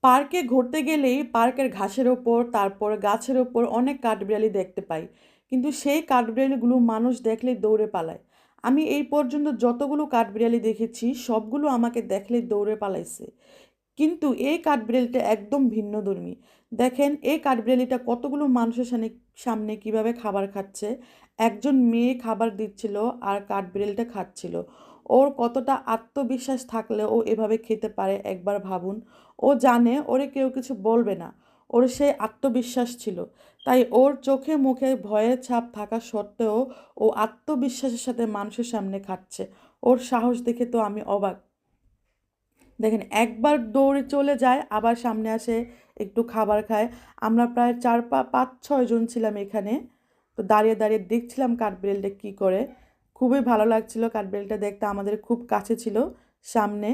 পার্কে ঘুরতে গেলেই পার্কের ঘাসের ওপর তারপর গাছের ওপর অনেক কাঠবিড়ালি দেখতে পাই, কিন্তু সেই কাঠবিড়ালিগুলো মানুষ দেখলেই দৌড়ে পালায়। আমি এই পর্যন্ত যতগুলো কাঠবিড়ালি দেখেছি সবগুলো আমাকে দেখলেই দৌড়ে পালাইছে। কিন্তু এই কাঠবিড়ালিটা একদম ভিন্নধর্মী। দেখেন এই কাঠবিড়ালিটা কতগুলো মানুষের সামনে কিভাবে খাবার খাচ্ছে। একজন মেয়ে খাবার দিচ্ছিল আর কাঠবিড়ালিটা খাচ্ছিল। ওর কতটা আত্মবিশ্বাস থাকলে ও এভাবে খেতে পারে একবার ভাবুন। ও জানে ওরে কেউ কিছু বলবে না। ওর সেই আত্মবিশ্বাস ছিল। তাই ওর চোখে মুখে ভয়ের ছাপ থাকা সত্ত্বেও ও আত্মবিশ্বাসের সাথে মানুষের সামনে খাচ্ছে। ওর সাহস দেখে তো আমি অবাক। দেখেন একবার দৌড়ে চলে যায় আবার সামনে আসে, একটু খাবার খায়। আমরা প্রায় 4 5 6 জন ছিলাম এখানে। তো দাঁড়িয়ে দাঁড়িয়ে দেখছিলাম কাঠবিড়ালিটা কী করে। খুবই ভালো লাগছিল, কাঠবিড়ালিটা দেখতে আমাদের খুব কাছে ছিল সামনে।